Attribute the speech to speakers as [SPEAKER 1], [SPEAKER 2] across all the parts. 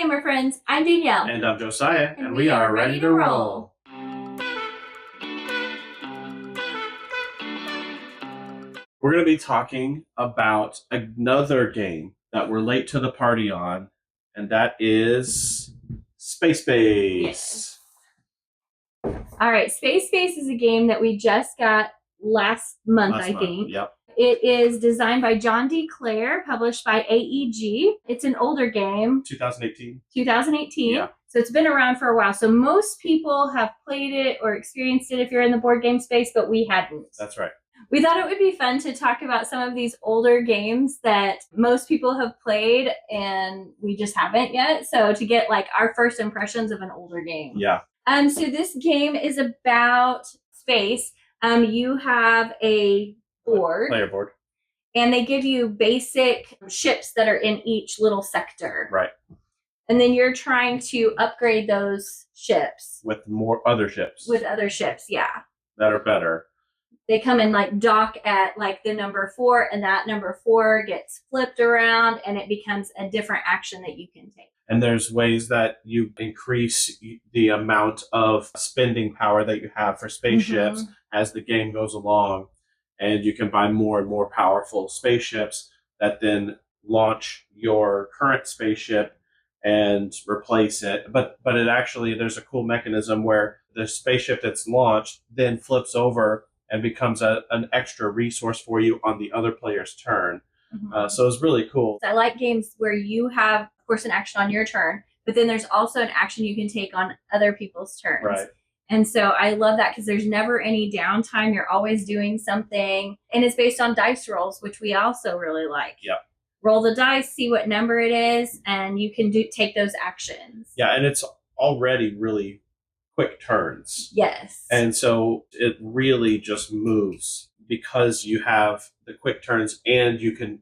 [SPEAKER 1] Gamer friends, I'm Danielle.
[SPEAKER 2] And I'm Josiah,
[SPEAKER 1] And
[SPEAKER 2] we are ready to roll. We're going to be talking about another game that we're late to the party on, and that is Space Base.
[SPEAKER 1] Yes. All right, Space Base is a game that we just got last month, I think.
[SPEAKER 2] Yep.
[SPEAKER 1] It is designed by John D. Clare, published by AEG. It's an older game.
[SPEAKER 2] 2018.
[SPEAKER 1] 2018.
[SPEAKER 2] Yeah.
[SPEAKER 1] So it's been around for a while. So most people have played it or experienced it if you're in the board game space, but we hadn't.
[SPEAKER 2] That's right.
[SPEAKER 1] We thought it would be fun to talk about some of these older games that most people have played and we just haven't yet. So to get like our first impressions of an older game.
[SPEAKER 2] Yeah.
[SPEAKER 1] So this game is about space. You have a board.
[SPEAKER 2] Player board.
[SPEAKER 1] And they give you basic ships that are in each little sector.
[SPEAKER 2] Right.
[SPEAKER 1] And then you're trying to upgrade those ships.
[SPEAKER 2] With more other ships.
[SPEAKER 1] With other ships, yeah.
[SPEAKER 2] That are better.
[SPEAKER 1] They come and like dock at like the number 4, and that number 4 gets flipped around and it becomes a different action that you can take.
[SPEAKER 2] And there's ways that you increase the amount of spending power that you have for spaceships as the game goes along. And you can buy more and more powerful spaceships that then launch your current spaceship and replace it. But it actually, there's a cool mechanism where the spaceship that's launched then flips over and becomes an extra resource for you on the other player's turn. So it's really cool.
[SPEAKER 1] I like games where you have, of course, an action on your turn, but then there's also an action you can take on other people's turns.
[SPEAKER 2] Right.
[SPEAKER 1] And so I love that because there's never any downtime. You're always doing something. And it's based on dice rolls, which we also really like.
[SPEAKER 2] Yep.
[SPEAKER 1] Roll the dice, see what number it is, and you can take those actions.
[SPEAKER 2] Yeah, and it's already really quick turns.
[SPEAKER 1] Yes.
[SPEAKER 2] And so it really just moves because you have the quick turns and you can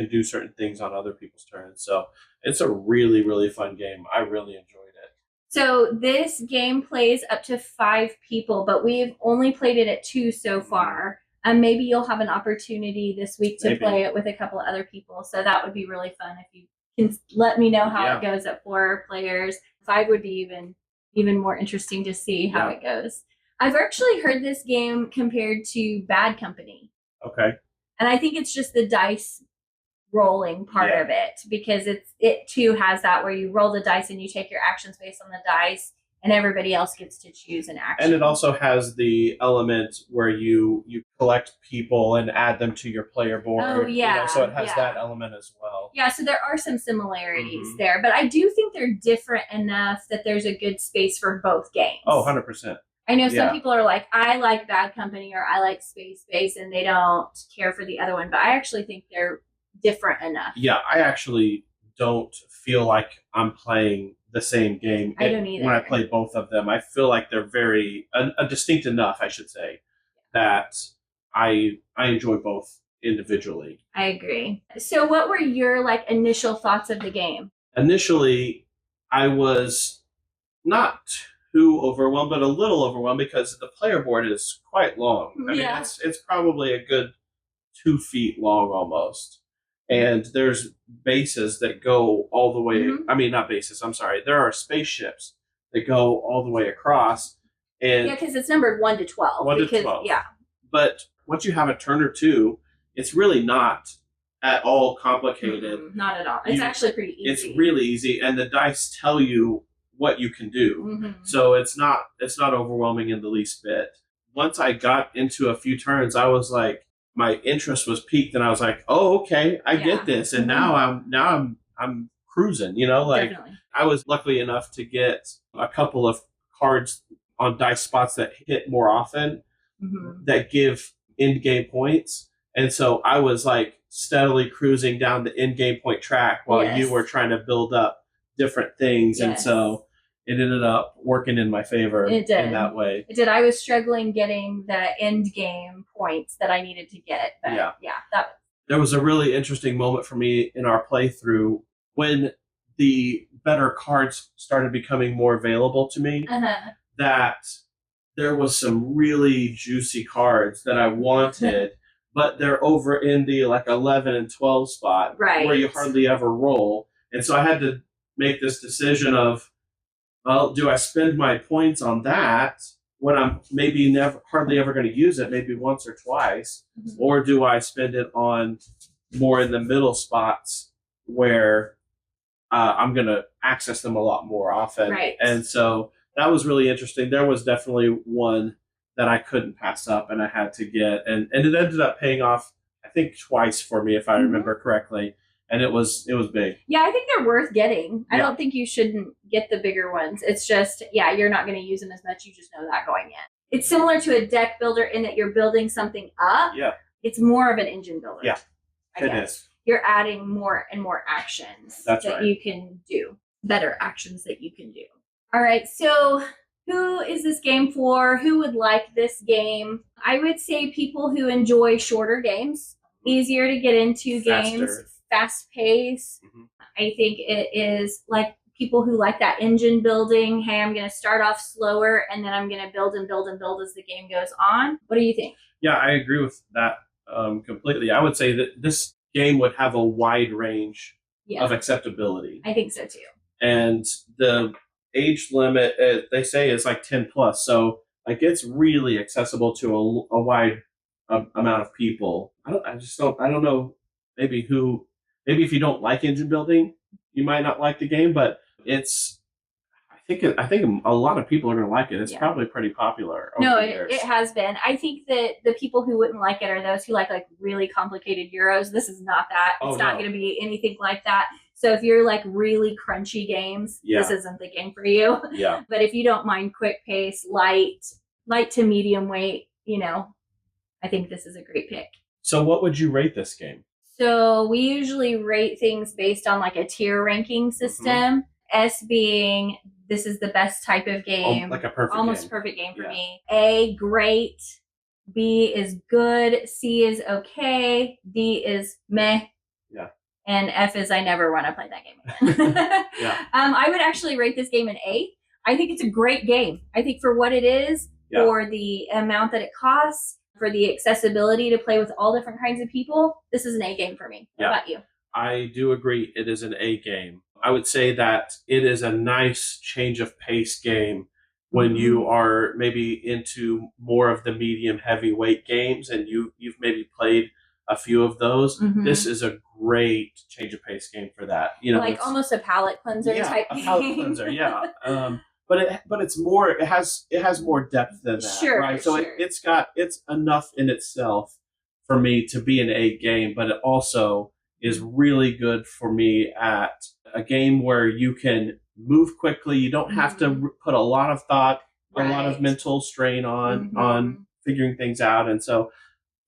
[SPEAKER 2] do certain things on other people's turns. So it's a really, really fun game. I really enjoyed it.
[SPEAKER 1] So this game plays up to 5 people, but we've only played it at 2 so far. Maybe you'll have an opportunity this week to play it with a couple of other people. So that would be really fun if you can let me know how it goes at 4 players. 5 would be even more interesting to see how it goes. I've actually heard this game compared to Bad Company.
[SPEAKER 2] Okay.
[SPEAKER 1] And I think it's just the dice rolling part of it, because it too has that where you roll the dice and you take your actions based on the dice and everybody else gets to choose an action.
[SPEAKER 2] And it also has the element where you collect people and add them to your player board.
[SPEAKER 1] Oh, yeah.
[SPEAKER 2] So it has that element as well.
[SPEAKER 1] Yeah, so there are some similarities there, but I do think they're different enough that there's a good space for both games.
[SPEAKER 2] Oh, 100%.
[SPEAKER 1] I know some people are like, I like Bad Company or I like Space Base, and they don't care for the other one, but I actually think they're different enough.
[SPEAKER 2] Yeah, I actually don't feel like I'm playing the same game.
[SPEAKER 1] I don't either.
[SPEAKER 2] When I play both of them, I feel like they're very distinct enough, I should say, that I enjoy both individually.
[SPEAKER 1] I agree. So what were your like initial thoughts of the game?
[SPEAKER 2] Initially, I was not too overwhelmed, but a little overwhelmed because the player board is quite long. I mean, it's probably a good 2 feet long almost. And there's bases that go all the way. I mean, not bases. I'm sorry. There are spaceships that go all the way across. And
[SPEAKER 1] because it's numbered 1 to 12.
[SPEAKER 2] 1 to 12.
[SPEAKER 1] Yeah.
[SPEAKER 2] But once you have a turn or two, it's really not at all complicated.
[SPEAKER 1] Not at all. It's actually pretty easy.
[SPEAKER 2] It's really easy, and the dice tell you what you can do. So it's not overwhelming in the least bit. Once I got into a few turns, I was like, my interest was piqued, and I was like, "Oh, okay, I get this." And now I'm cruising. You know, like
[SPEAKER 1] Definitely.
[SPEAKER 2] I was lucky enough to get a couple of cards on dice spots that hit more often, that give in-game points, and so I was like steadily cruising down the in-game point track while you were trying to build up different things, and so it ended up working in my favor in that way.
[SPEAKER 1] It did. I was struggling getting the end game points that I needed to get. But
[SPEAKER 2] there was a really interesting moment for me in our playthrough when the better cards started becoming more available to me. That there was some really juicy cards that I wanted, but they're over in the like 11 and 12 spot, where you hardly ever roll. And so I had to make this decision of, well, do I spend my points on that when I'm maybe never hardly ever going to use it, maybe once or twice, or do I spend it on more in the middle spots where I'm going to access them a lot more often?
[SPEAKER 1] Right.
[SPEAKER 2] And so that was really interesting. There was definitely one that I couldn't pass up and I had to get, and it ended up paying off, I think, twice for me, if I remember correctly. And it was big.
[SPEAKER 1] Yeah, I think they're worth getting. I
[SPEAKER 2] Yeah.
[SPEAKER 1] don't think you shouldn't get the bigger ones. It's just, yeah, you're not going to use them as much. You just know that going in. It's similar to a deck builder in that you're building something up.
[SPEAKER 2] Yeah.
[SPEAKER 1] It's more of an engine builder.
[SPEAKER 2] Yeah,
[SPEAKER 1] I guess.
[SPEAKER 2] is.
[SPEAKER 1] You're adding more and more actions
[SPEAKER 2] That's
[SPEAKER 1] that
[SPEAKER 2] right.
[SPEAKER 1] you can do. Better actions that you can do. All right, so who is this game for? Who would like this game? I would say people who enjoy shorter games, easier to get into games,
[SPEAKER 2] Faster.
[SPEAKER 1] fast pace.
[SPEAKER 2] Mhm.
[SPEAKER 1] I think it is like people who like that engine building. Hey, I'm going to start off slower and then I'm going to build and build and build as the game goes on. What do you think?
[SPEAKER 2] Yeah, I agree with that completely. I would say that this game would have a wide range
[SPEAKER 1] Yeah,
[SPEAKER 2] of acceptability.
[SPEAKER 1] I think so too.
[SPEAKER 2] And the age limit, they say, is like 10 plus. So like it's really accessible to a wide amount of people. I don't know, maybe if you don't like engine building, you might not like the game, but I think a lot of people are going to like it. It's probably pretty popular over
[SPEAKER 1] No,
[SPEAKER 2] the years.
[SPEAKER 1] it has been. I think that the people who wouldn't like it are those who like really complicated Euros. This is not that. It's not going to be anything like that. So if you're like really crunchy games, this isn't the game for you.
[SPEAKER 2] Yeah.
[SPEAKER 1] But if you don't mind quick pace, light to medium weight, I think this is a great pick.
[SPEAKER 2] So what would you rate this game?
[SPEAKER 1] So we usually rate things based on like a tier ranking system. S being this is the best type of game.
[SPEAKER 2] Like a perfect
[SPEAKER 1] almost
[SPEAKER 2] game.
[SPEAKER 1] perfect game for me. A, great. B is good. C is okay. D is meh.
[SPEAKER 2] Yeah.
[SPEAKER 1] And F is I never want to play that game again.
[SPEAKER 2] Yeah.
[SPEAKER 1] I would actually rate this game an A. I think it's a great game. I think for what it is, for the amount that it costs, for the accessibility to play with all different kinds of people, this is an A game for me. What about you?
[SPEAKER 2] I do agree. It is an A game. I would say that it is a nice change of pace game when you are maybe into more of the medium heavyweight games and you've maybe played a few of those. This is a great change of pace game for that.
[SPEAKER 1] Like almost a palate cleanser type
[SPEAKER 2] a
[SPEAKER 1] game.
[SPEAKER 2] palate cleanser, yeah. But it's more. It has more depth than that,
[SPEAKER 1] sure,
[SPEAKER 2] right? So
[SPEAKER 1] sure.
[SPEAKER 2] it's enough in itself for me to be an A game, but it also is really good for me at a game where you can move quickly. You don't have to put a lot of thought, a lot of mental strain on figuring things out, and so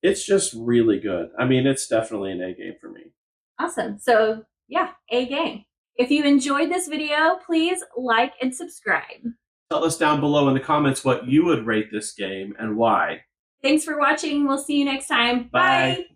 [SPEAKER 2] it's just really good. I mean, it's definitely an A game for me.
[SPEAKER 1] Awesome. So yeah, A game. If you enjoyed this video, please like and subscribe.
[SPEAKER 2] Tell us down below in the comments what you would rate this game and why.
[SPEAKER 1] Thanks for watching. We'll see you next time.
[SPEAKER 2] Bye.
[SPEAKER 1] Bye.